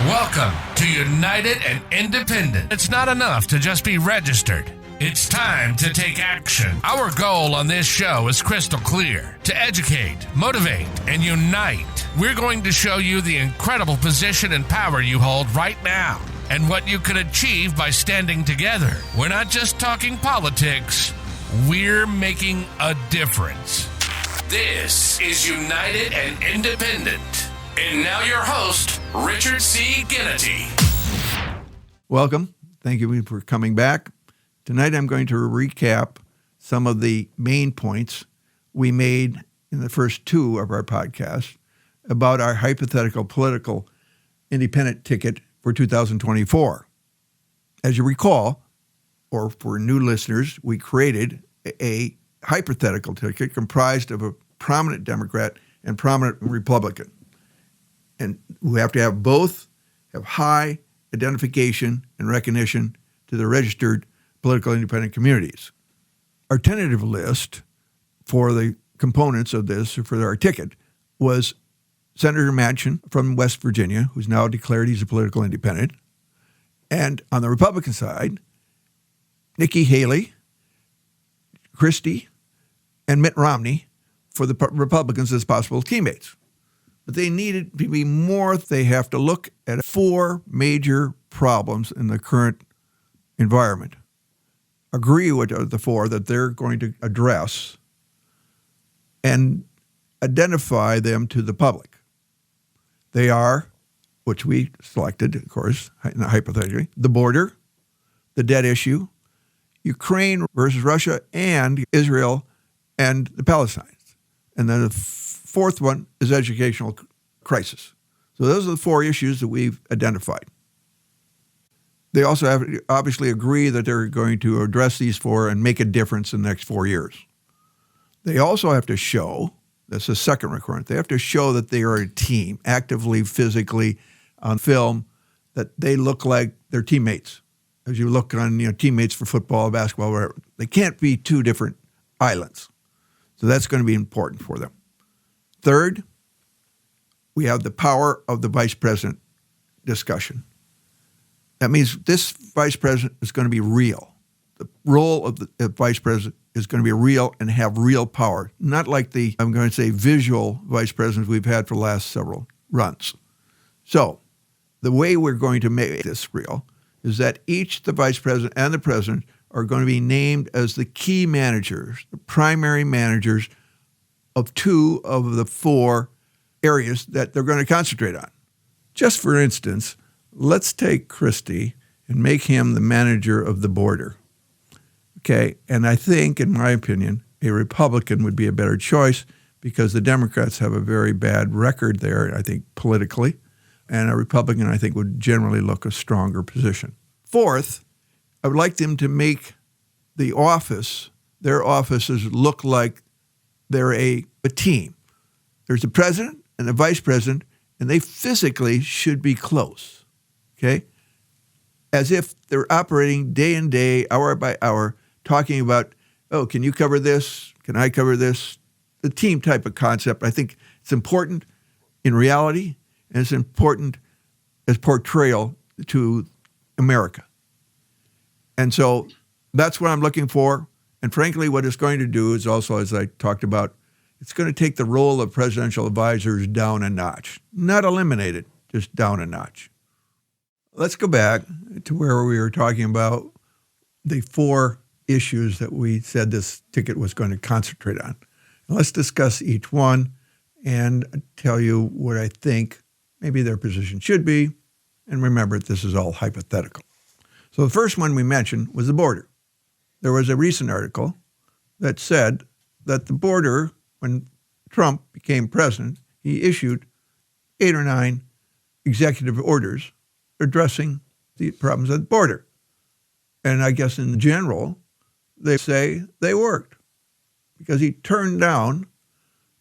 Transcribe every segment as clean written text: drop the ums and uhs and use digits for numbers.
Welcome to United and Independent. It's not enough to just be registered. It's time to take action. Our goal on this show is crystal clear: to educate, motivate, and unite. We're going to show you the incredible position and power you hold right now and what you could achieve by standing together. We're not just talking politics, we're making a difference. This is United and Independent. And now your host, Richard C. Ginnity. Welcome. Thank you for coming back. Tonight I'm going to recap some of the main points we made in the first two of our podcasts about our hypothetical political independent ticket for 2024. As you recall, or for new listeners, we created a hypothetical ticket comprised of a prominent Democrat and prominent Republican. And we have to have both have high identification and recognition to the registered political independent communities. Our tentative list for the components of this, or for our ticket, was Senator Manchin from West Virginia, who's now declared he's a political independent. And on the Republican side, Nikki Haley, Christie, and Mitt Romney for the Republicans as possible teammates. But they needed to be more. They have to look at four major problems in the current environment, agree with the four that they're going to address, and identify them to the public. They are, which we selected, of course, hypothetically, the border, the debt issue, Ukraine versus Russia, and Israel and the Palestinians. And then the fourth one is educational crisis. So those are the four issues that we've identified. They also have to obviously agree that they're going to address these four and make a difference in the next 4 years. They also have to show, that's the second requirement, they have to show that they are a team, actively, physically, on film, that they look like their teammates. As you look on, teammates for football, basketball, whatever. They can't be two different islands. So that's going to be important for them. Third, we have the power of the vice president discussion. That means this vice president is going to be real. The role of the vice president is going to be real and have real power, not like the, I'm going to say, visual vice presidents we've had for the last several runs. So the way we're going to make this real is that each, the vice president and the president, are going to be named as the key managers, the primary managers of two of the four areas that they're going to concentrate on. Just for instance, let's take Christie and make him the manager of the border. Okay, and I think, in my opinion, a Republican would be a better choice because the Democrats have a very bad record there, I think, politically, and a Republican, I think, would generally look a stronger position. Fourth, I would like them to make their offices look like they're a team. There's the president and the vice president, and they physically should be close, okay? As if they're operating day in day, hour by hour, talking about, oh, can you cover this? Can I cover this? The team type of concept. I think it's important in reality, and it's important as portrayal to America. And so that's what I'm looking for. And frankly, what it's going to do is also, as I talked about, it's going to take the role of presidential advisors down a notch. Not eliminate it, just down a notch. Let's go back to where we were talking about the four issues that we said this ticket was going to concentrate on. And let's discuss each one and tell you what I think maybe their position should be. And remember, this is all hypothetical. So the first one we mentioned was the border. There was a recent article that said that the border, when Trump became president, he issued 8 or 9 executive orders addressing the problems at the border. And I guess in general, they say they worked because he turned down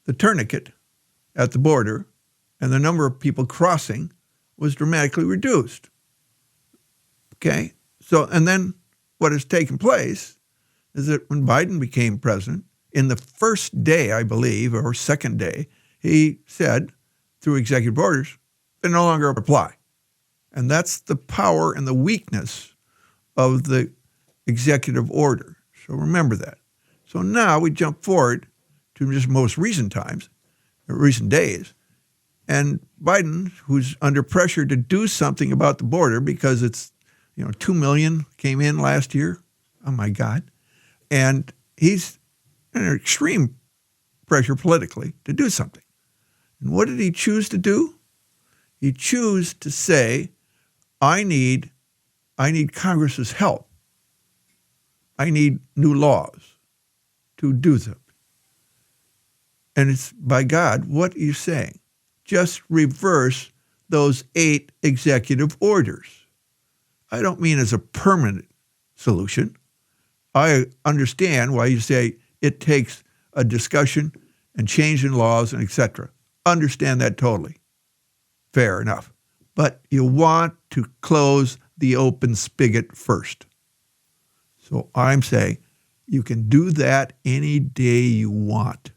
the tourniquet at the border and the number of people crossing was dramatically reduced. Okay? So, and then what has taken place is that when Biden became president, in the first day, I believe, or second day, he said through executive orders, they no longer apply. And that's the power and the weakness of the executive order. So remember that. So now we jump forward to just most recent times, recent days, and Biden, who's under pressure to do something about the border because it's, 2 million came in last year. Oh my God. And he's under extreme pressure politically to do something. And what did he choose to do? He chose to say, I need Congress's help. I need new laws to do them. And it's, by God, what are you saying? Just reverse those 8 executive orders. I don't mean as a permanent solution. I understand why you say it takes a discussion and change in laws and et cetera. Understand that totally. Fair enough. But you want to close the open spigot first. So I'm saying you can do that any day you want.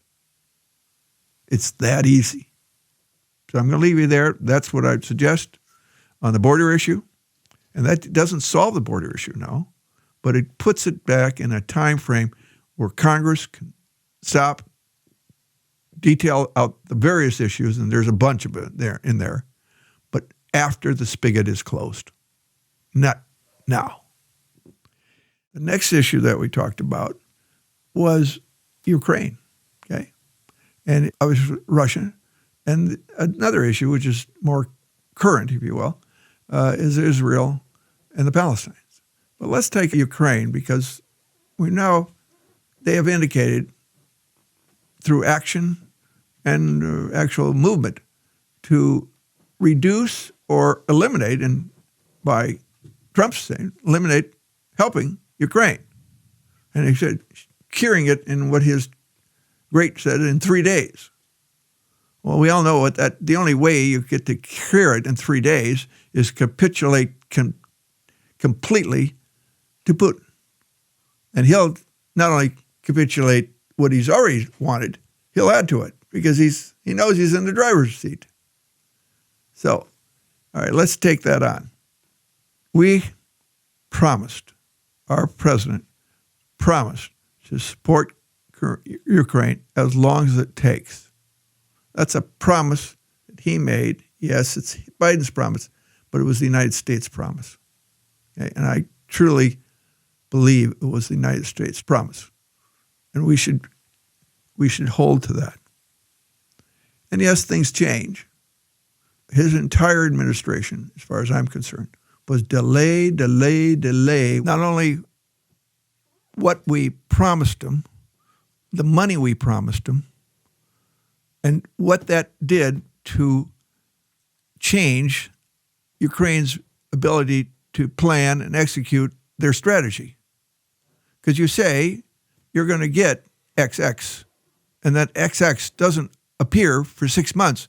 It's that easy. So I'm going to leave you there. That's what I'd suggest on the border issue. And that doesn't solve the border issue, no, but it puts it back in a time frame where Congress can stop, detail out the various issues, and there's a bunch of it in there, but after the spigot is closed, not now. The next issue that we talked about was Ukraine, okay? And I was Russian. And another issue, which is more current, if you will, is Israel and the Palestinians. But let's take Ukraine, because they have indicated through action and actual movement to reduce or eliminate, and by Trump's saying, eliminate helping Ukraine. And he said, curing it in what his great said in 3 days. Well, we all know the only way you get to cure it in 3 days is capitulate completely to Putin. And he'll not only capitulate what he's already wanted, he'll add to it because he knows he's in the driver's seat. So, all right, let's take that on. We promised, our president promised to support Ukraine as long as it takes. That's a promise that he made. Yes, it's Biden's promise, but it was the United States promise. Okay? And I truly believe it was the United States promise. And we should hold to that. And yes, things change. His entire administration, as far as I'm concerned, was delay. Not only what we promised him, the money we promised him, and what that did to change Ukraine's ability to plan and execute their strategy. Because you say you're going to get XX, and that XX doesn't appear for 6 months,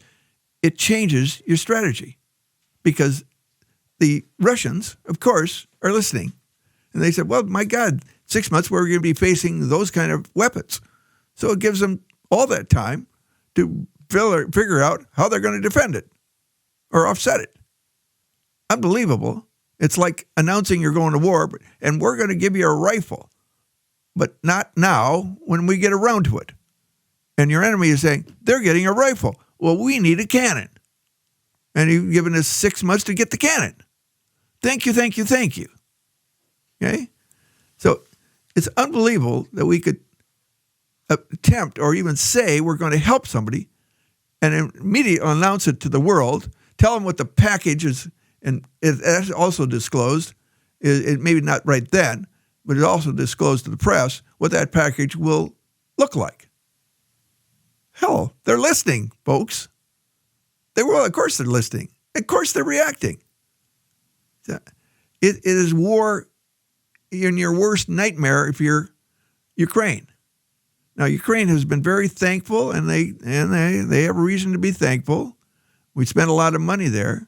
it changes your strategy. Because the Russians, of course, are listening. And they said, well, my God, 6 months we're going to be facing those kind of weapons. So it gives them all that time to figure out how they're going to defend it or offset it. Unbelievable. It's like announcing you're going to war, and we're going to give you a rifle, but not now when we get around to it. And your enemy is saying, they're getting a rifle. Well, we need a cannon. And you've given us 6 months to get the cannon. Thank you. Okay? So it's unbelievable that we could attempt or even say we're going to help somebody and immediately announce it to the world, tell them what the package is, and it's also disclosed, it maybe not right then, but it also disclosed to the press what that package will look like. Hell, they're listening, folks. Of course they're listening. Of course they're reacting. It is war in your worst nightmare if you're Ukraine. Now, Ukraine has been very thankful, and they have a reason to be thankful. We spent a lot of money there.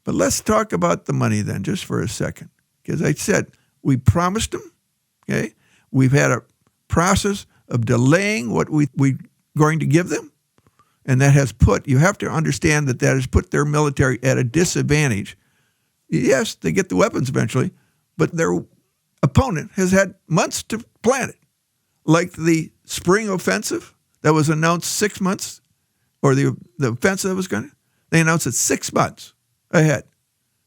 But let's talk about the money then, just for a second. Because I said, we promised them, okay? We've had a process of delaying what we're going to give them. And that has you have to understand that has put their military at a disadvantage Yes, they get the weapons eventually, but their opponent has had months to plan it. Like the spring offensive that was announced 6 months, or the offensive that was going to, they announced it 6 months ahead.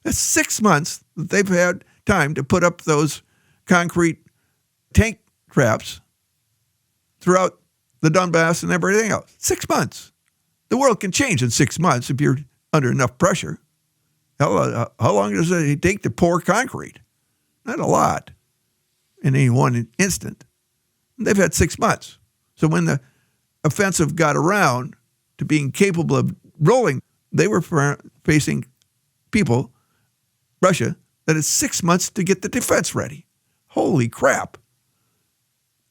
That's 6 months that they've had time to put up those concrete tank traps throughout the Donbass and everything else. 6 months. The world can change in 6 months if you're under enough pressure. How long does it take to pour concrete? Not a lot in any one instant. They've had 6 months. So when the offensive got around to being capable of rolling, they were facing people, Russia, that had 6 months to get the defense ready. Holy crap.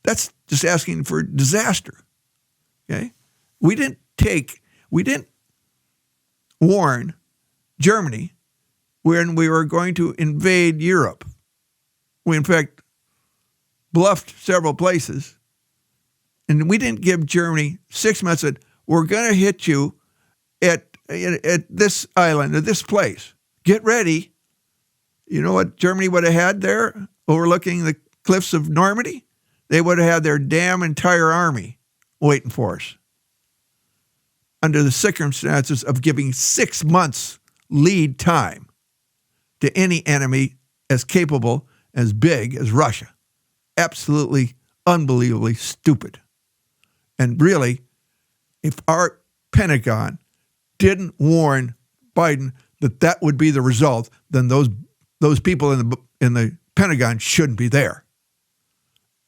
That's just asking for disaster. Okay? We didn't warn Germany when we were going to invade Europe. We, in fact, bluffed several places, and we didn't give Germany 6 months that we're going to hit you at this island, at this place. Get ready. You know what Germany would have had there overlooking the cliffs of Normandy? They would have had their damn entire army waiting for us. Under the circumstances of giving 6 months lead time to any enemy as capable, as big as Russia. Absolutely, unbelievably stupid. And really, if our Pentagon didn't warn Biden that would be the result, then those people in the Pentagon shouldn't be there.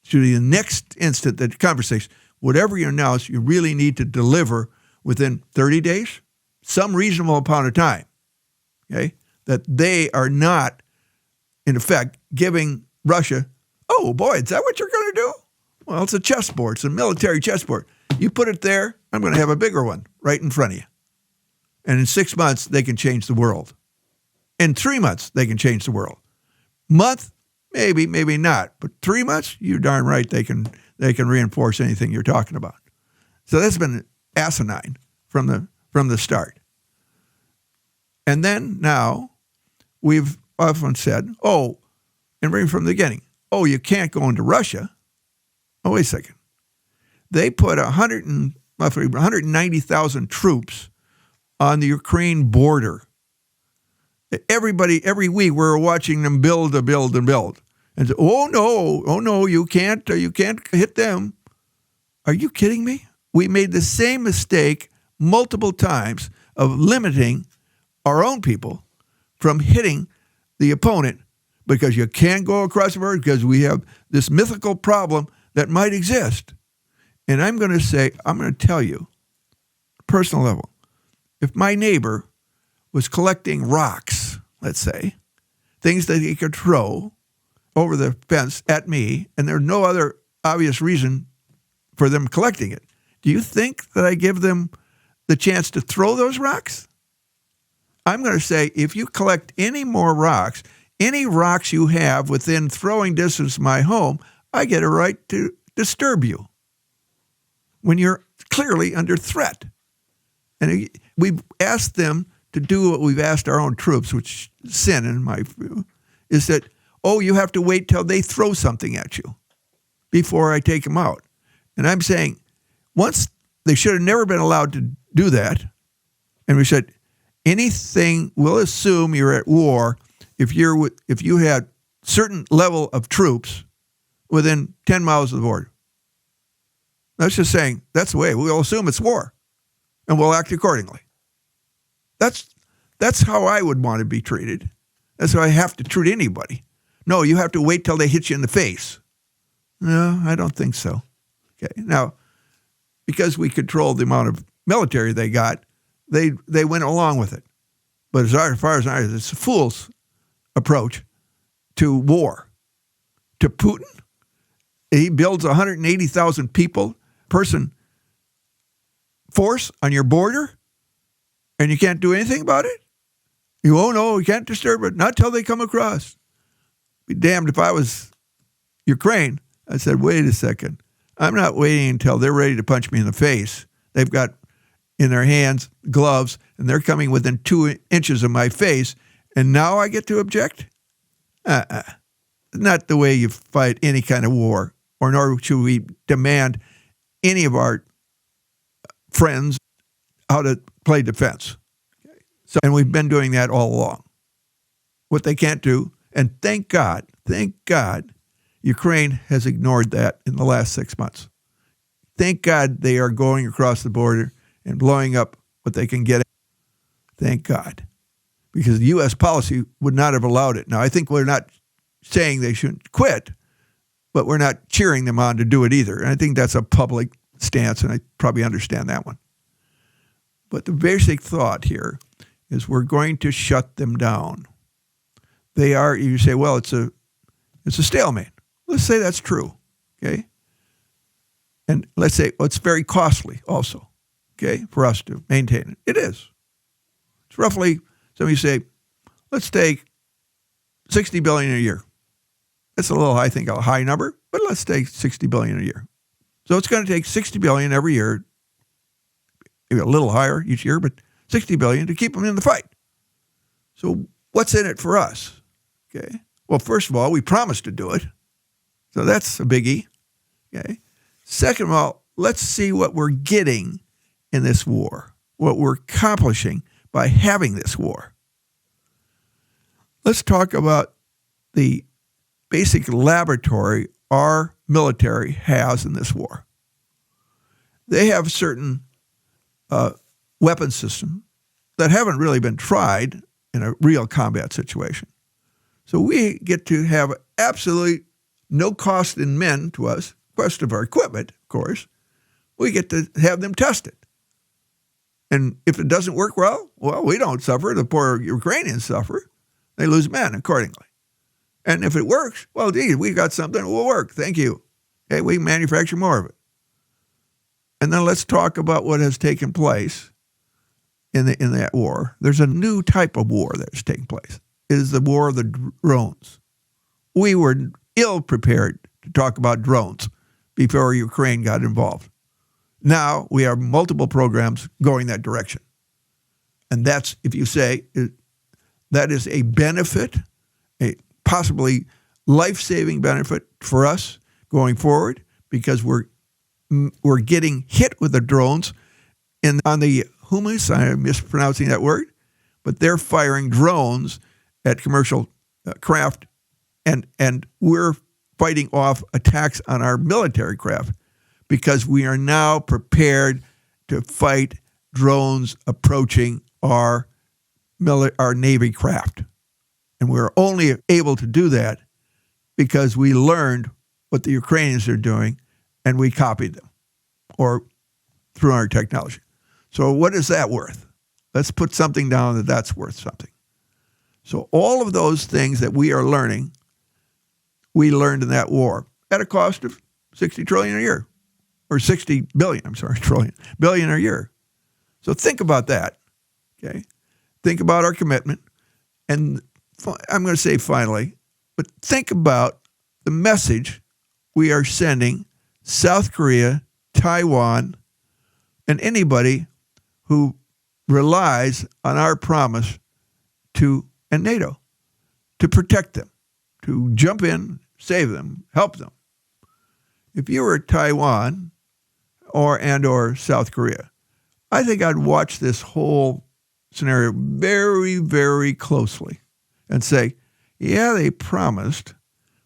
So the next instant that conversation, whatever you announce, you really need to deliver within 30 days, some reasonable amount of time, okay, that they are not, in effect, giving Russia, oh boy, is that what you're going to do? Well, it's a chessboard. It's a military chessboard. You put it there, I'm going to have a bigger one right in front of you. And in 6 months, they can change the world. In 3 months, they can change the world. Month, maybe, maybe not. But 3 months, you're darn right they can reinforce anything you're talking about. So that's been asinine from the start. And then now, we've often said, and right from the beginning, you can't go into Russia. Oh, wait a second. They put roughly 190,000 troops on the Ukraine border. Every week we're watching them build. And say, oh no, you can't hit them. Are you kidding me? We made the same mistake multiple times of limiting our own people from hitting the opponent because you can't go across the border because we have this mythical problem that might exist. And I'm going to tell you, personal level, if my neighbor was collecting rocks, let's say, things that he could throw over the fence at me, and there's no other obvious reason for them collecting it, do you think that I give them the chance to throw those rocks? I'm going to say, if you collect any more rocks, any rocks you have within throwing distance of my home, I get a right to disturb you when you're clearly under threat. And we've asked them to do what we've asked our own troops, which sin in my view, is that, you have to wait till they throw something at you before I take them out. And I'm saying, once they should have never been allowed to do that. And we said, anything, we'll assume you're at war if you had certain level of troops within 10 miles of the border. That's just saying, that's the way. We'll assume it's war, and we'll act accordingly. That's how I would want to be treated. That's how I have to treat anybody. No, you have to wait till they hit you in the face. No, I don't think so. Okay, now, because we control the amount of military they got, they went along with it. But as far as I know, it's a fool's approach to war. To Putin, he builds 180,000 person force on your border, and you can't do anything about it? You can't disturb it, not till they come across. Be damned if I was Ukraine. I said, wait a second. I'm not waiting until they're ready to punch me in the face. They've got in their hands gloves, and they're coming within 2 inches of my face, And now I get to object? Not the way you fight any kind of war, or nor should we demand any of our friends how to play defense. And we've been doing that all along. What they can't do, and thank God, Ukraine has ignored that in the last 6 months. Thank God they are going across the border and blowing up what they can get. Thank God. Because the U.S. policy would not have allowed it. Now, I think we're not saying they shouldn't quit, but we're not cheering them on to do it either. And I think that's a public stance, and I probably understand that one. But the basic thought here is we're going to shut them down. They are, you say, well, it's a stalemate. Let's say that's true, okay? And let's say, well, it's very costly also, okay, for us to maintain it. It is. It's roughly, somebody say, let's take $60 billion a year. That's a little, I think, a high number, but let's take $60 billion a year. So it's going to take $60 billion every year, maybe a little higher each year, but $60 billion to keep them in the fight. So what's in it for us? Okay. Well, first of all, we promised to do it. So that's a biggie. Okay. Second of all, let's see what we're getting in this war, what we're accomplishing by having this war. Let's talk about the basic laboratory our military has in this war. They have certain weapon systems that haven't really been tried in a real combat situation. So we get to have absolutely no cost in men to us, cost of our equipment, of course. We get to have them tested. And if it doesn't work well, we don't suffer. The poor Ukrainians suffer. They lose men accordingly. And if it works, well, gee, we've got something that will work. Thank you. Okay, we manufacture more of it. And then let's talk about what has taken place in that war. There's a new type of war that has taken place. It is the war of the drones. We were ill prepared to talk about drones before Ukraine got involved. Now we have multiple programs going that direction. And that's, if you say, that is a benefit, a possibly life-saving benefit for us going forward, because we're getting hit with the drones on the humus, I'm mispronouncing that word, but they're firing drones at commercial craft, and we're fighting off attacks on our military craft because we are now prepared to fight drones approaching our Navy craft. And we're only able to do that because we learned what the Ukrainians are doing and we copied them, or through our technology. So what is that worth? Let's put something down that's worth something. So all of those things that we are learning, we learned in that war at a cost of $60 trillion a year, or $60 billion, billion a year. So think about that, okay? Think about our commitment. And I'm going to say finally, but think about the message we are sending South Korea, Taiwan, and anybody who relies on our promise and NATO to protect them, to jump in, save them, help them. If you were Taiwan or South Korea, I think I'd watch this whole scenario very, very closely and say, yeah, they promised,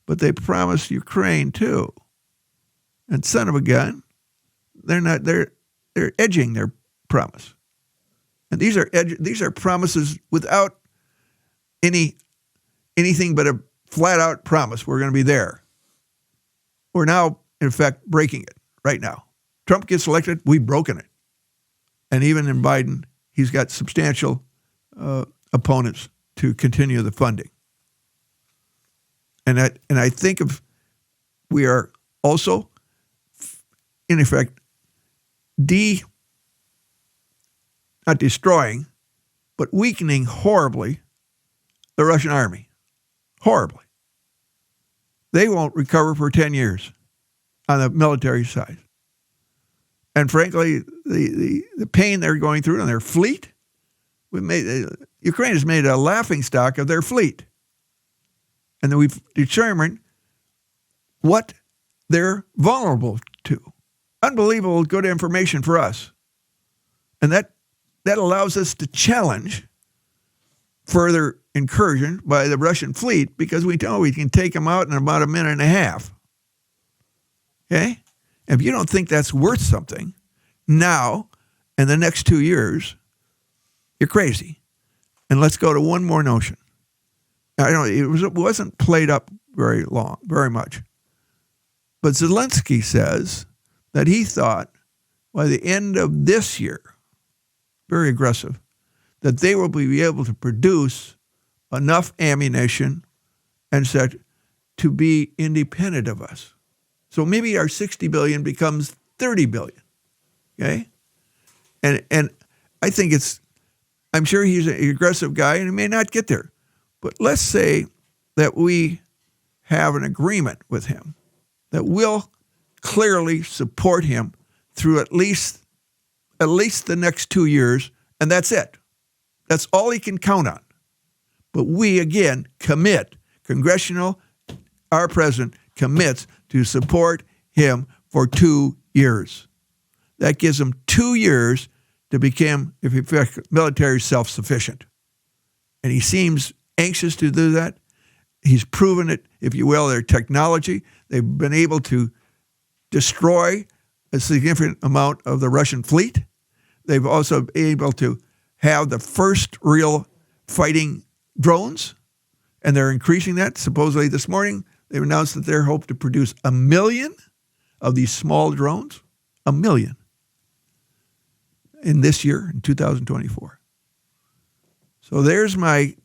but they promised Ukraine too. And son of a gun, they're edging their promise. And these are promises without anything but a flat out promise. We're going to be there. We're now, in fact, breaking it right now. Trump gets elected, we've broken it. And even in Biden, he's got substantial opponents to continue the funding. And I think we are also, in effect, not destroying, but weakening horribly the Russian army. Horribly. They won't recover for 10 years on the military side. And frankly, the pain they're going through on their fleet, Ukraine has made a laughingstock of their fleet. And then we've determined what they're vulnerable to. Unbelievable good information for us. And that allows us to challenge further incursion by the Russian fleet because we know we can take them out in about a minute and a half. Okay? If you don't think that's worth something, now, in the next 2 years, you're crazy. And let's go to one more notion. I don't. It wasn't played up very much. But Zelensky says that he thought by the end of this year, very aggressive, that they will be able to produce enough ammunition and such to be independent of us. So maybe our 60 billion becomes 30 billion. Okay? And I think I'm sure he's an aggressive guy and he may not get there. But let's say that we have an agreement with him that will clearly support him through at least the next 2 years, and that's it. That's all he can count on. But we, again, commit. Our president commits to support him for 2 years. That gives him 2 years to become, if you military self-sufficient. And he seems anxious to do that. He's proven it, if you will, their technology. They've been able to destroy a significant amount of the Russian fleet. They've also been able to have the first real fighting drones, and they're increasing that. Supposedly this morning, they've announced that they hope to produce 1 million of these small drones, 1 million, in this year, in 2024. So there's my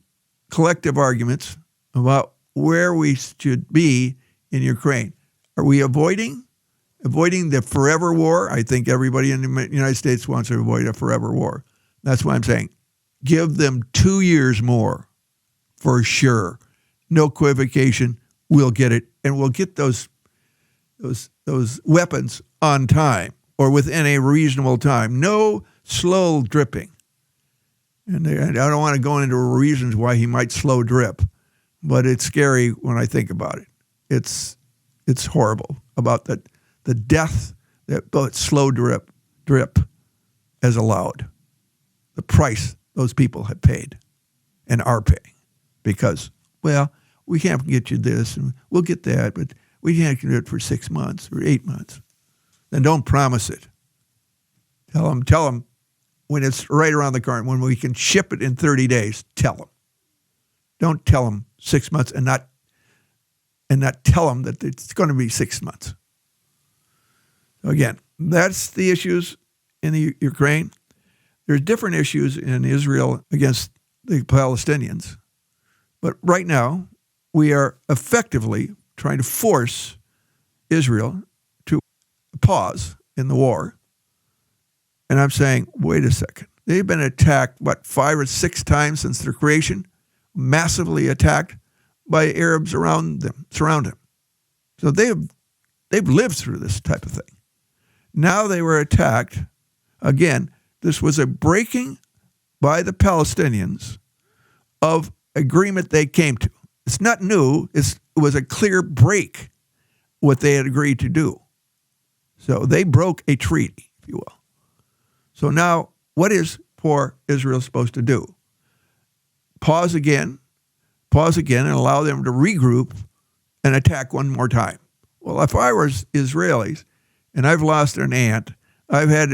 collective arguments about where we should be in Ukraine. Are we avoiding the forever war? I think everybody in the United States wants to avoid a forever war. That's why I'm saying give them 2 years more for sure. No equivocation. We'll get it, and we'll get those weapons on time or within a reasonable time. No slow dripping. And I don't want to go into reasons why he might slow drip, but it's scary when I think about it. It's horrible about the death that both slow drip has allowed. The price those people have paid and are paying because, well, we can't get you this and we'll get that, but we can't do it for 6 months or 8 months. Then don't promise it. Tell them when it's right around the corner, when we can ship it in 30 days, tell them. Don't tell them 6 months and not tell them that it's going to be 6 months. Again, that's the issues in the Ukraine. There's different issues in Israel against the Palestinians. But right now, we are effectively trying to force Israel to pause in the war. And I'm saying, wait a second. They've been attacked, 5 or 6 times since their creation? Massively attacked by Arabs surround them. So they've lived through this type of thing. Now they were attacked. Again, this was a breaking by the Palestinians of agreement they came to. It's not new. It was a clear break what they had agreed to do. So they broke a treaty, if you will. So now, what is poor Israel supposed to do? Pause again, and allow them to regroup and attack one more time. Well, if I was Israelis and I've lost an aunt, I've had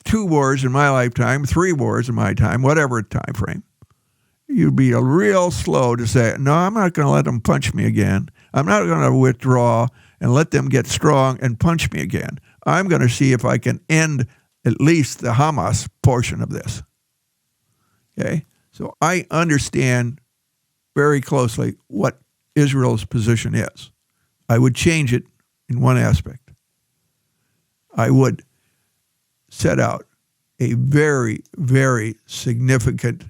2 wars in my lifetime, 3 wars in my time, whatever time frame, you'd be real slow to say, no, I'm not going to let them punch me again. I'm not going to withdraw and let them get strong and punch me again. I'm going to see if I can end at least the Hamas portion of this. Okay? So I understand very closely what Israel's position is. I would change it in one aspect. I would set out a very, very significant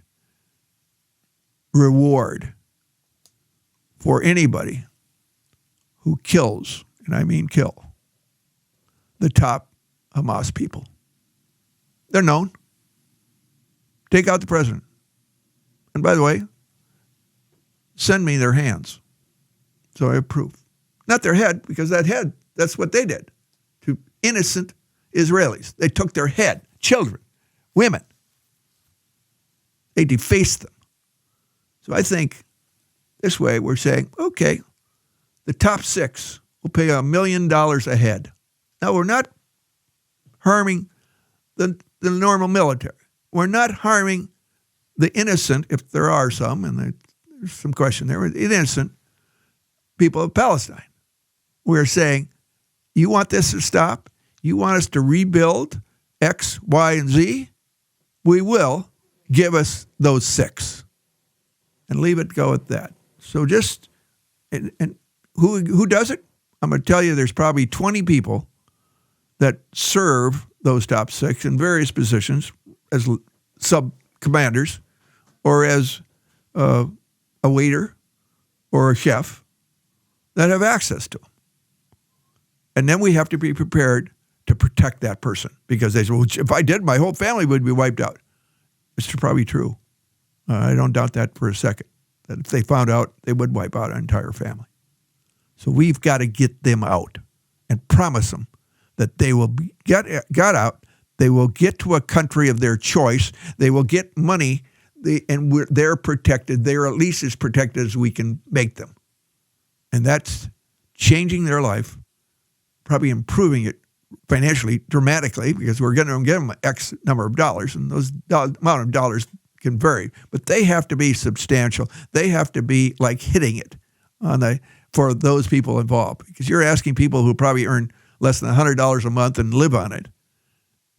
reward for anybody who kills, and I mean kill, the top Hamas people. They're known. Take out the president. And by the way, send me their hands. So I have proof. Not their head, because that's what they did to innocent Israelis. They took their head, children, women. They defaced them. So I think this way we're saying, okay, the top 6 will pay $1 million a head. Now, we're not harming the normal military. We're not harming the innocent, if there are some, and there's some question there, innocent people of Palestine. We're saying, you want this to stop? You want us to rebuild X, Y, and Z? We will. Give us those 6 and leave it go at that. So just, and who does it? I'm going to tell you there's probably 20 people that serve those top 6 in various positions as sub-commanders or as a waiter or a chef that have access to them. And then we have to be prepared to protect that person because they say, well, if I did, my whole family would be wiped out. It's probably true. I don't doubt that for a second, that if they found out, they would wipe out an entire family. So we've got to get them out and promise them that they will get out, they will get to a country of their choice, they will get money, and they're protected. They're at least as protected as we can make them. And that's changing their life, probably improving it financially dramatically, because we're going to give them X number of dollars, and those amount of dollars can vary, but they have to be substantial. They have to be like hitting it for those people involved, because you're asking people who probably earn less than $100 a month and live on it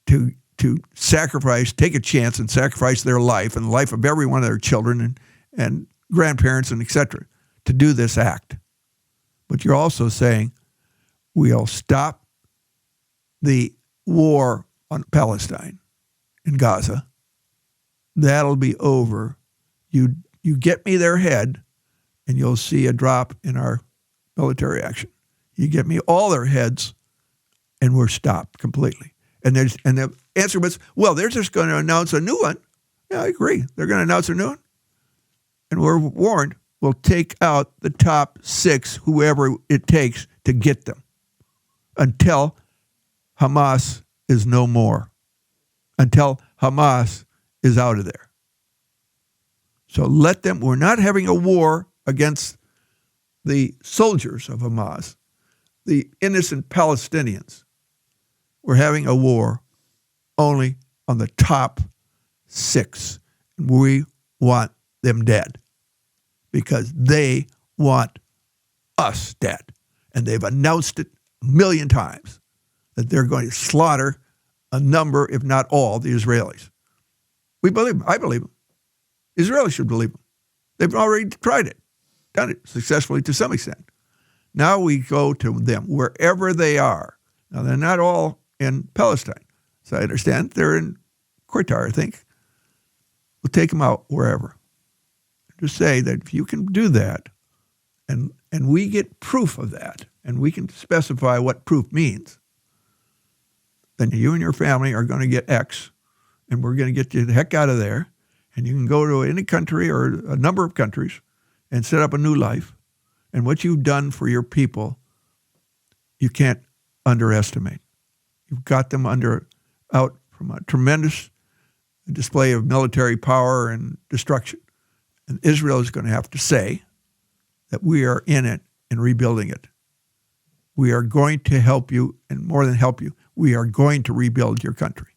to sacrifice, take a chance and sacrifice their life and the life of every one of their children and grandparents and et cetera to do this act. But you're also saying we'll stop the war on Palestine in Gaza. That'll be over. You get me their head, and you'll see a drop in our military action. You get me all their heads, and we're stopped completely. And the answer was, well, they're just going to announce a new one. Yeah, I agree. They're going to announce a new one. And we're warned, we'll take out the top 6, whoever it takes to get them, until Hamas is no more, until Hamas is out of there. So let them, we're not having a war against the soldiers of Hamas, the innocent Palestinians. We're having a war only on the top 6. We want them dead because they want us dead. And they've announced it a million times that they're going to slaughter a number, if not all, the Israelis. We believe them. I believe them. Israelis should believe them. They've already tried it, done it successfully to some extent. Now we go to them wherever they are. Now, they're not all in Palestine. So I understand they're in Qatar, I think. We'll take them out wherever. Just say that if you can do that, and we get proof of that, and we can specify what proof means, then you and your family are going to get X, and we're going to get you the heck out of there, and you can go to any country or a number of countries and set up a new life. And what you've done for your people, you can't underestimate. You've got them out from a tremendous display of military power and destruction. And Israel is going to have to say that we are in it and rebuilding it. We are going to help you, and more than help you, we are going to rebuild your country.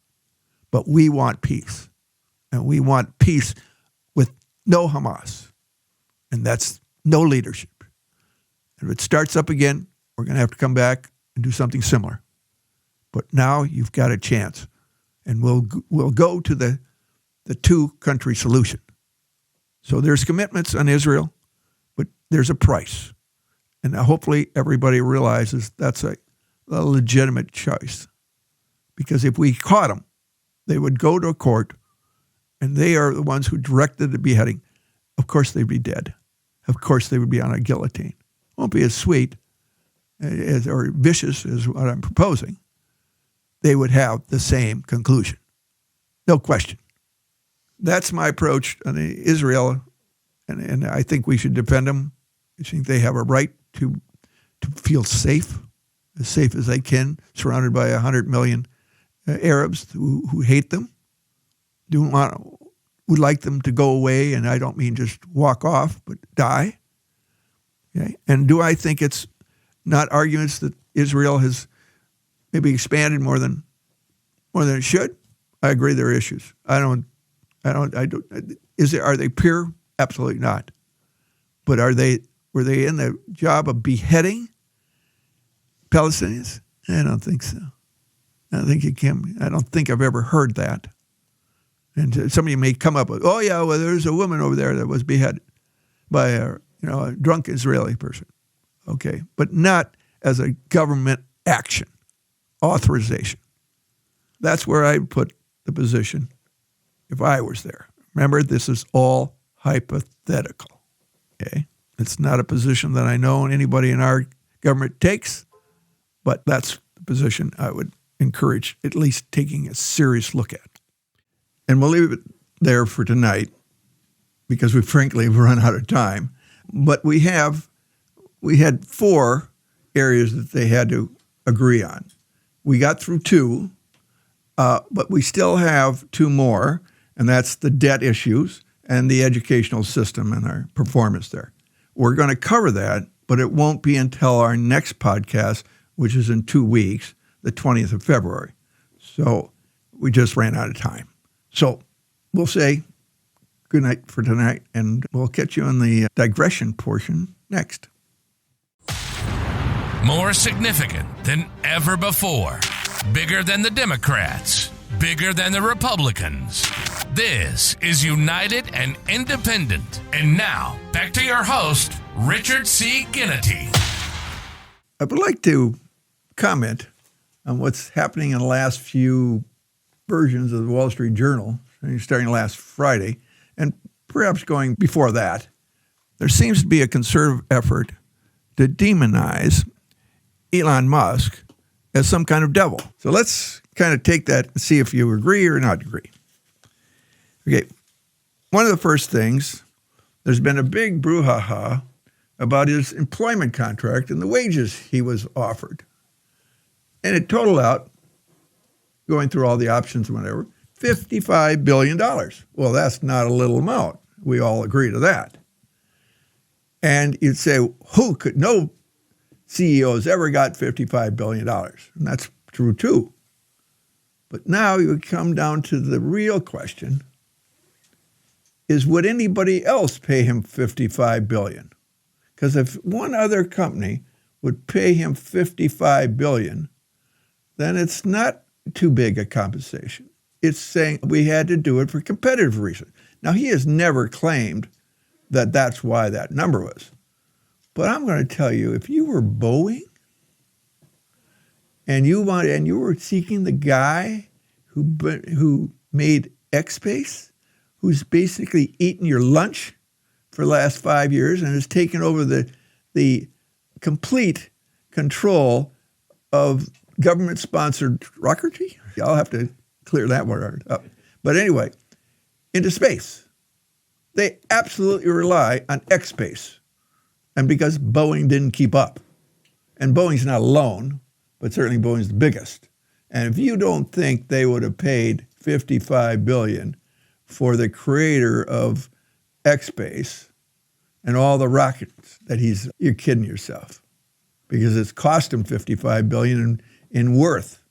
But we want peace. And we want peace with no Hamas. And that's no leadership. And if it starts up again, we're going to have to come back and do something similar. But now you've got a chance. And we'll go to the two-country solution. So there's commitments on Israel, but there's a price. And hopefully everybody realizes that's a legitimate choice. Because if we caught them, they would go to a court, and they are the ones who directed the beheading. Of course they'd be dead. Of course they would be on a guillotine. Won't be as sweet or vicious as what I'm proposing. They would have the same conclusion. No question. That's my approach on Israel, and I think we should defend them. I think they have a right to feel safe as they can, surrounded by 100 million Arabs who hate them, would like them to go away, and I don't mean just walk off, but die. Okay? And do I think it's not arguments that Israel has maybe expanded more than it should? I agree there are issues. Are they pure? Absolutely not. But were they in the job of beheading Palestinians? I don't think so. I don't think I've ever heard that. And somebody may come up with, oh yeah, well there's a woman over there that was beheaded by a drunk Israeli person. Okay, but not as a government action, authorization. That's where I put the position if I was there. Remember, this is all hypothetical. Okay, it's not a position that I know anybody in our government takes, but that's the position I would encourage at least taking a serious look at. And we'll leave it there for tonight because we frankly have run out of time. But we had 4 areas that they had to agree on. We got through 2, but we still have 2 more, and that's the debt issues and the educational system and our performance there. We're going to cover that, but it won't be until our next podcast, which is in 2 weeks, the 20th of February. So we just ran out of time. So we'll say good night for tonight, and we'll catch you on the digression portion next. More significant than ever before. Bigger than the Democrats. Bigger than the Republicans. This is United and Independent. And now, back to your host, Richard C. Ginnity. I would like to comment on what's happening in the last few versions of the Wall Street Journal, starting last Friday, and perhaps going before that. There seems to be a concerted effort to demonize Elon Musk as some kind of devil. So let's kind of take that and see if you agree or not agree. Okay, one of the first things, there's been a big brouhaha about his employment contract and the wages he was offered. And it totaled out, going through all the options and whatever, $55 billion. Well, that's not a little amount. We all agree to that. And you'd say, no CEOs ever got $55 billion. And that's true too. But now you would come down to the real question is, would anybody else pay him $55 billion? Because if one other company would pay him $55 billion, then it's not too big a compensation. It's saying we had to do it for competitive reasons. Now, he has never claimed that that's why that number was. But I'm going to tell you, if you were Boeing and you were seeking the guy who made X-Space, who's basically eaten your lunch for the last 5 years and has taken over the complete control of government-sponsored rocketry. I'll have to clear that one up. But anyway, into space. They absolutely rely on X-Space. And because Boeing didn't keep up. And Boeing's not alone, but certainly Boeing's the biggest. And if you don't think they would have paid $55 billion for the creator of X-Space and all the rockets that you're kidding yourself. Because it's cost him $55 billion in worth.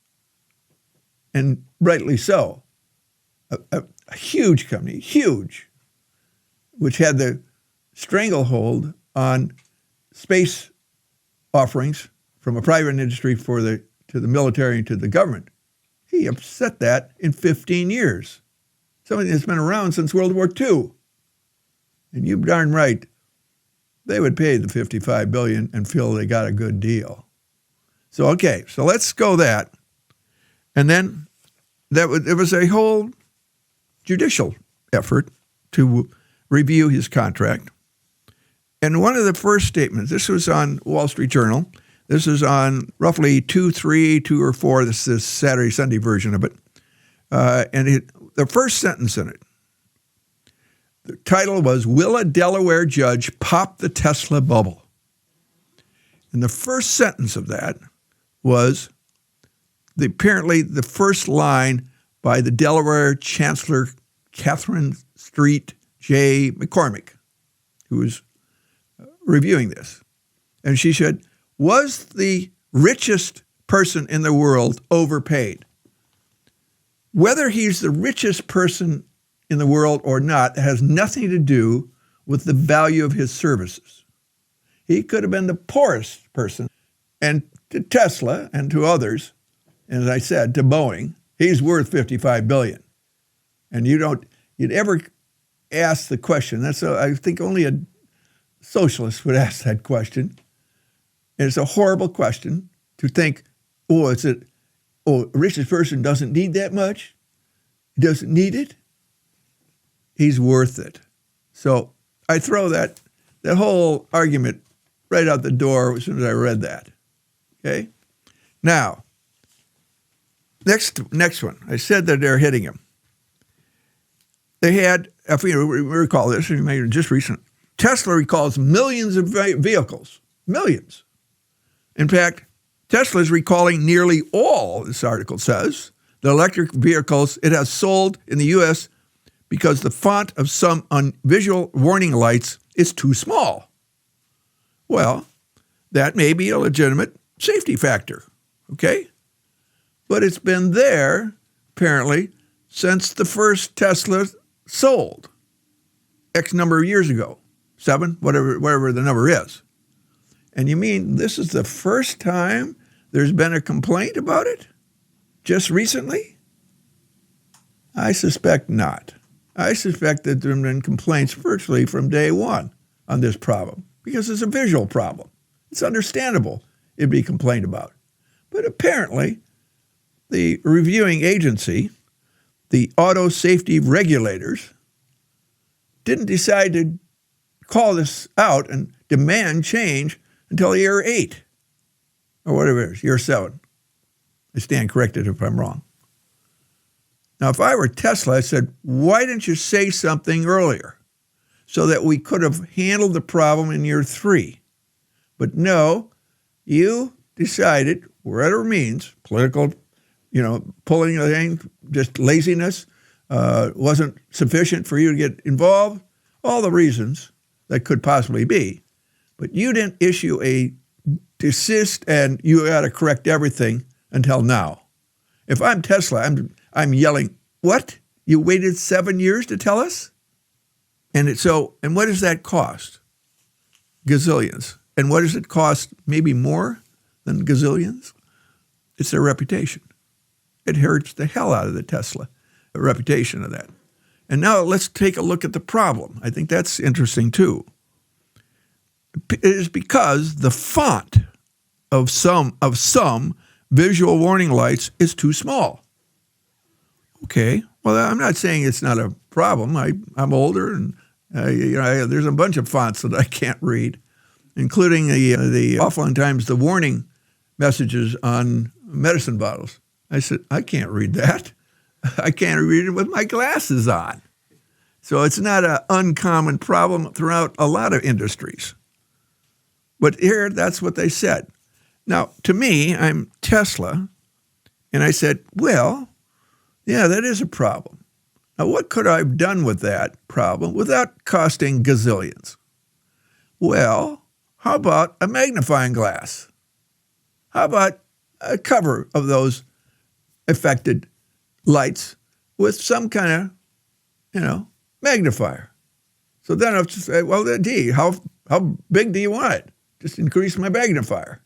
And rightly so. A huge company, huge, which had the stranglehold on space offerings from a private industry to the military and to the government. He upset that in 15 years. Something that's been around since World War II. And you darn right, they would pay the $55 billion and feel they got a good deal. So, okay, so let's go that. And then there was a whole judicial effort to review his contract. And one of the first statements, this was on Wall Street Journal. This is on roughly 2 or 4, this is Saturday, Sunday version of it. The first sentence in it The title was, Will a Delaware Judge Pop the Tesla Bubble? And the first sentence of that was apparently the first line by the Delaware Chancellor Catherine Street J. McCormick, who was reviewing this. And she said, was the richest person in the world overpaid? Whether he's the richest person in the world or not has nothing to do with the value of his services. He could have been the poorest person. And to Tesla and to others, and as I said, to Boeing, he's worth $55 billion. And you'd ever ask the question. I think only a socialist would ask that question. And it's a horrible question to think, a richest person doesn't need that much? He doesn't need it? He's worth it. So I throw that whole argument right out the door as soon as I read that. Okay? Now, next one. I said that they're hitting him. They had, if you recall this, you may just recent, Tesla recalls millions of vehicles. Millions. In fact, Tesla is recalling nearly all, this article says, the electric vehicles it has sold in the U.S. because the font of some visual warning lights is too small. Well, that may be a legitimate safety factor, okay? But it's been there, apparently, since the first Tesla sold X number of years ago, 7, whatever the number is. And you mean this is the first time there's been a complaint about it? Just recently? I suspect not. I suspect that there have been complaints virtually from day one on this problem because it's a visual problem. It's understandable it'd be complained about. But apparently, the reviewing agency, the auto safety regulators, didn't decide to call this out and demand change until year 8 or whatever it is, year 7. I stand corrected if I'm wrong. Now, if I were Tesla, I said, why didn't you say something earlier so that we could have handled the problem in year 3? But no, you decided, whatever means, political, pulling the thing, just laziness, wasn't sufficient for you to get involved, all the reasons that could possibly be. But you didn't issue a desist and you got to correct everything until now. If I'm Tesla, I'm yelling, what? You waited 7 years to tell us? And what does that cost? Gazillions. And what does it cost? Maybe more than gazillions? It's their reputation. It hurts the hell out of the Tesla reputation of that. And now let's take a look at the problem. I think that's interesting too. It is because the font of some visual warning lights is too small. Okay, well, I'm not saying it's not a problem. I'm older, and there's a bunch of fonts that I can't read, including the oftentimes the warning messages on medicine bottles. I said, I can't read that. I can't read it with my glasses on. So it's not an uncommon problem throughout a lot of industries. But here, that's what they said. Now, to me, I'm Tesla, and I said, well, yeah, that is a problem. Now, what could I have done with that problem without costing gazillions? Well, how about a magnifying glass? How about a cover of those affected lights with some kind of, magnifier? So then I'll just say, well, gee, how big do you want it? Just increase my magnifier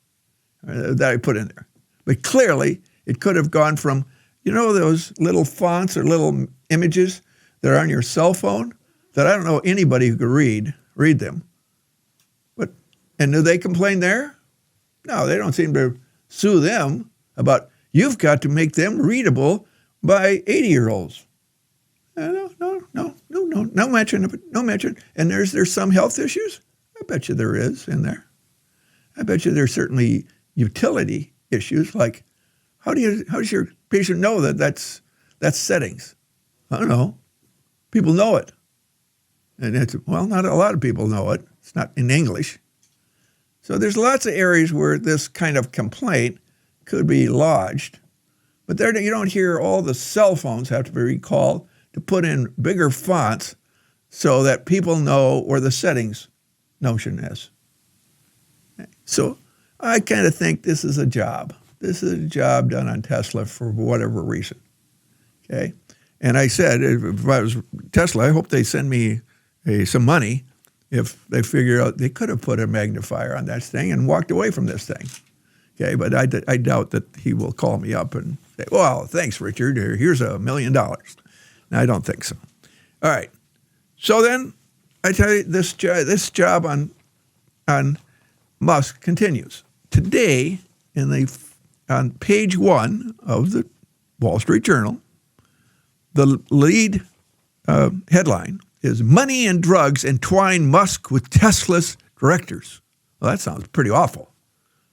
that I put in there. But clearly, it could have gone from, those little fonts or little images that are on your cell phone that I don't know anybody who could read them. And do they complain there? No, they don't seem to sue them about, you've got to make them readable by 80-year-olds. No mention of it, no mention. And there's some health issues? I bet you there is in there. I bet you there's certainly utility issues, like how does your patient know that that's settings? I don't know. People know it. And it's, well, not a lot of people know it. It's not in English. So there's lots of areas where this kind of complaint could be lodged. But there you don't hear all the cell phones have to be recalled to put in bigger fonts so that people know where the settings notion is. So I kind of think this is a job. This is a job done on Tesla for whatever reason. Okay? And I said, if I was Tesla, I hope they send me some money if they figure out they could have put a magnifier on that thing and walked away from this thing. Okay, but I doubt that he will call me up and say, well, thanks, Richard. Here's $1 million. No, I don't think so. All right. So then I tell you, this job on Musk continues. Today, on page 1 of the Wall Street Journal, the lead headline is "Money and Drugs Entwine Musk with Tesla's Directors." Well, that sounds pretty awful.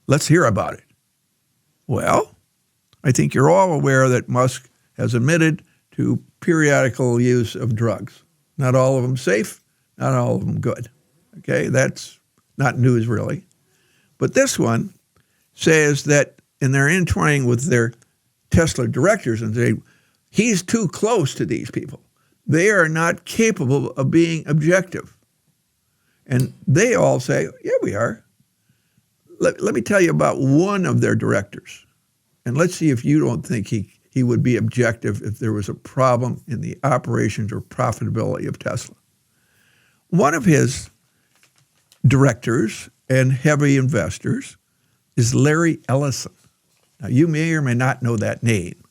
Let's hear about it. Well, I think you're all aware that Musk has admitted to periodical use of drugs. Not all of them safe, not all of them good. Okay, that's not news really. But this one says that, and they're entwining with their Tesla directors and say, he's too close to these people. They are not capable of being objective. And they all say, yeah, we are. Let me tell you about one of their directors. And let's see if you don't think he would be objective if there was a problem in the operations or profitability of Tesla. One of his directors and heavy investors is Larry Ellison. Now, you may or may not know that name,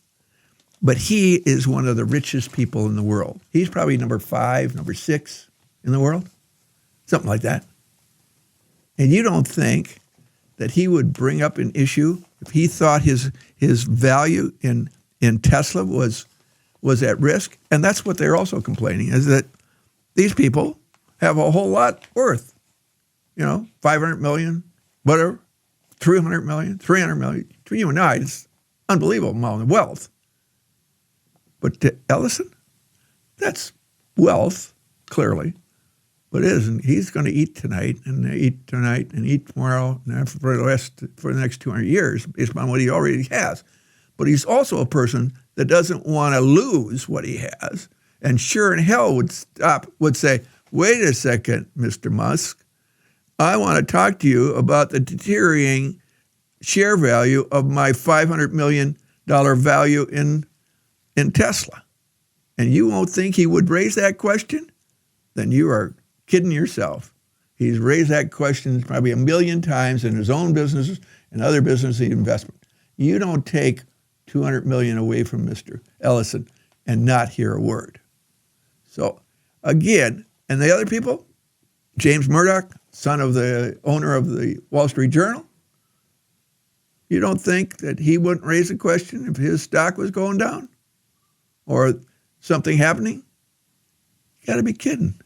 but he is one of the richest people in the world. He's probably number 5, number 6 in the world, something like that. And you don't think that he would bring up an issue if he thought his value in Tesla was at risk? And that's what they're also complaining, is that these people have a whole lot worth. 500 million, whatever, 300 million, 300 million. To you and I, it's an unbelievable amount of wealth. But to Ellison, that's wealth, clearly. But it isn't. He's going to eat tonight and eat tonight and eat tomorrow and for the next 200 years based on what he already has. But he's also a person that doesn't want to lose what he has. And sure in hell would say, wait a second, Mr. Musk. I want to talk to you about the deteriorating share value of my $500 million value in Tesla. And you won't think he would raise that question? Then you are kidding yourself. He's raised that question probably 1 million times in his own businesses and other business investment. You don't take $200 million away from Mr. Ellison and not hear a word. So again, and the other people, James Murdoch, son of the owner of the Wall Street Journal, you don't think that he wouldn't raise a question if his stock was going down or something happening? You got to be kidding.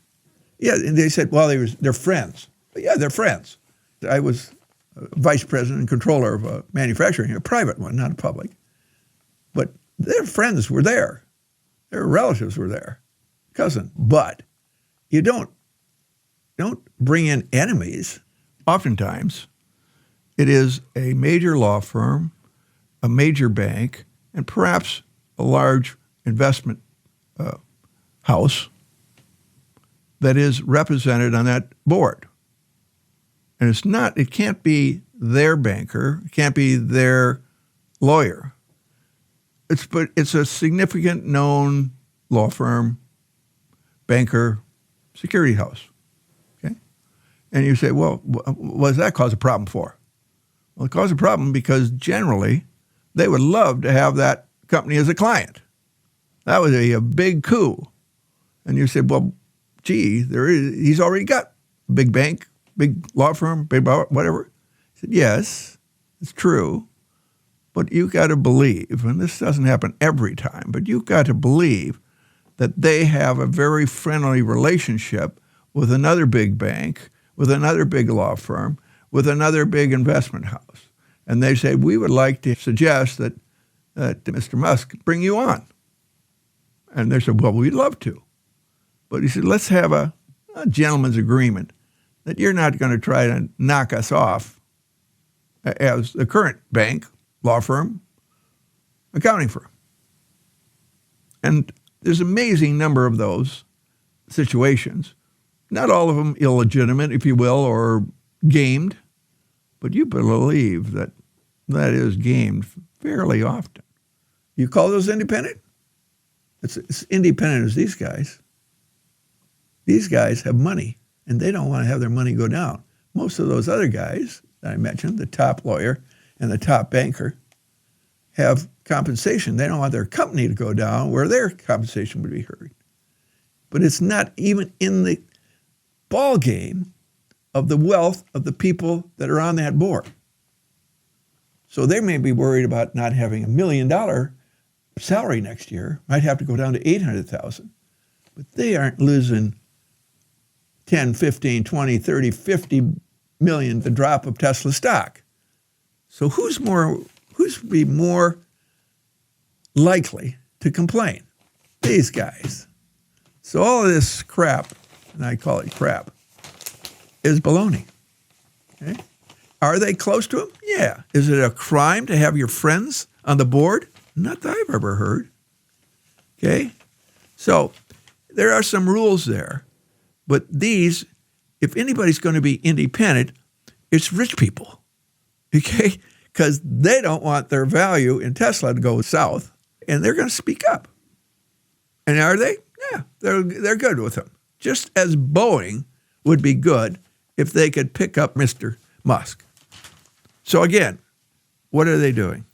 Yeah, and they said, well, they're friends. But yeah, they're friends. I was vice president and controller of a manufacturing, a private one, not a public. But their friends were there. Their relatives were there, cousin. But you don't bring in enemies. Oftentimes, it is a major law firm, a major bank, and perhaps a large investment house that is represented on that board. And it can't be their banker, it can't be their lawyer. But it's a significant known law firm, banker, security house. Okay? And you say, well, what does that cause a problem for? Well, it caused a problem because generally they would love to have that company as a client. That would be a big coup. And you say, well, gee, he's already got a big bank, big law firm, big whatever. He said, yes, it's true. But you've got to believe, and this doesn't happen every time, but you've got to believe that they have a very friendly relationship with another big bank, with another big law firm, with another big investment house. And they say, we would like to suggest that Mr. Musk bring you on. And they said, well, we'd love to. But he said, let's have a a gentleman's agreement that you're not going to try to knock us off as the current bank, law firm, accounting firm. And there's an amazing number of those situations. Not all of them illegitimate, if you will, or gamed, but you believe that that is gamed fairly often. You call those independent? It's independent as these guys. These guys have money, and they don't want to have their money go down. Most of those other guys that I mentioned, the top lawyer and the top banker, have compensation. They don't want their company to go down where their compensation would be hurt. But it's not even in the ball game of the wealth of the people that are on that board. So they may be worried about not having $1 million salary next year, might have to go down to $800,000. But they aren't losing 10, 15, 20, 30, 50 million the drop of Tesla stock. So who's be more likely to complain? These guys. So all of this crap, and I call it crap, is baloney. Okay? Are they close to him? Yeah. Is it a crime to have your friends on the board? Not that I've ever heard. Okay? So there are some rules there. But these, if anybody's going to be independent, it's rich people. Okay? Because they don't want their value in Tesla to go south, and they're going to speak up. And are they? Yeah, they're good with them. Just as Boeing would be good if they could pick up Mr. Musk. So again, what are they doing?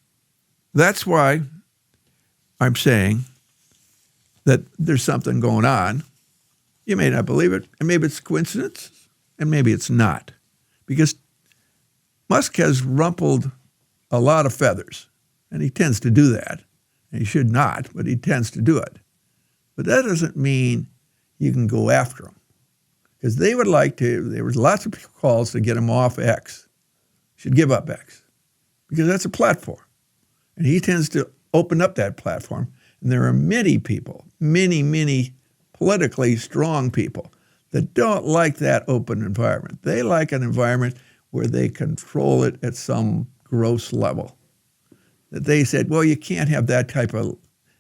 That's why I'm saying that there's something going on. You may not believe it, and maybe it's coincidence, and maybe it's not. Because Musk has rumpled a lot of feathers, and he tends to do that. And he should not, but he tends to do it. But that doesn't mean you can go after him. Because they would like to, there was lots of calls to get him off X. Should give up X. Because that's a platform. And he tends to open up that platform. And there are many people, many politically strong people that don't like that open environment. They like an environment where they control it at some gross level. That they said, well, you can't have that type of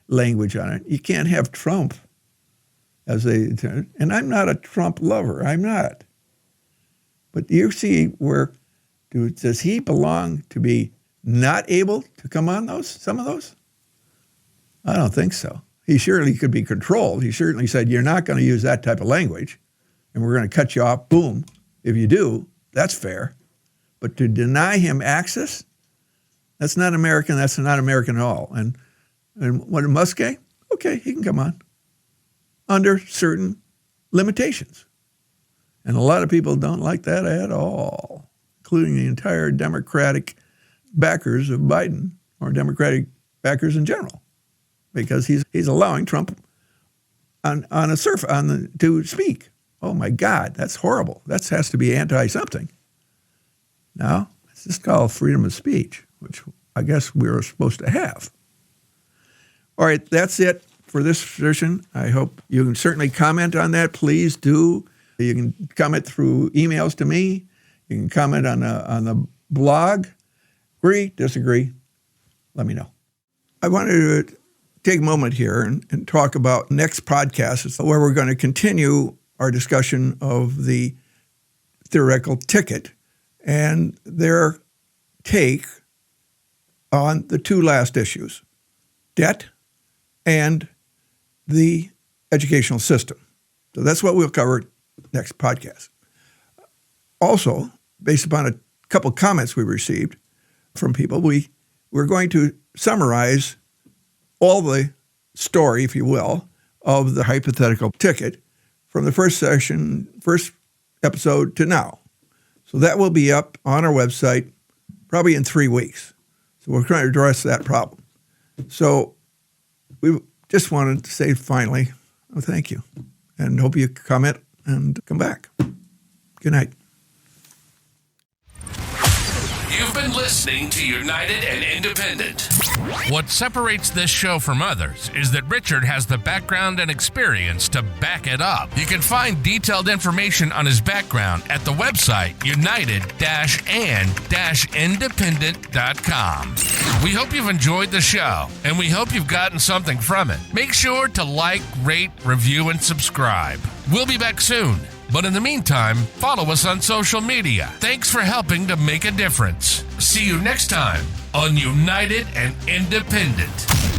language on it. You can't have Trump as and I'm not a Trump lover. I'm not. But you see where, does he belong to be not able to come on some of those? I don't think so. He surely could be controlled. He certainly said, you're not going to use that type of language, and we're going to cut you off, boom. If you do, that's fair. But to deny him access, that's not American. That's not American at all. And what did Musk say? Okay, he can come on under certain limitations. And a lot of people don't like that at all, including the entire Democratic backers of Biden, or Democratic backers in general, because he's allowing Trump to speak. Oh my God, that's horrible. That has to be anti-something. Now, it's just called freedom of speech, which I guess we're supposed to have. All right, that's it for this session. I hope you can certainly comment on that. Please do. You can comment through emails to me. You can comment on the blog. Agree, disagree, let me know. I wanted to take a moment here and talk about next podcast, where we're going to continue our discussion of the theoretical ticket and their take on the two last issues, debt and the educational system. So that's what we'll cover next podcast. Also, based upon a couple comments we received from people, we're going to summarize all the story, if you will, of the hypothetical ticket from the first episode to now. So that will be up on our website probably in 3 weeks. So we're trying to address that problem. So we just wanted to say finally, thank you, and hope you comment and come back. Good night. You've been been listening to United and Independent. What separates this show from others is that Richard has the background and experience to back it up. You can find detailed information on his background at the website united-and-independent.com. We hope you've enjoyed the show, and we hope you've gotten something from it. Make sure to like, rate, review, and subscribe. We'll be back soon. But in the meantime, follow us on social media. Thanks for helping to make a difference. See you next time on United and Independent.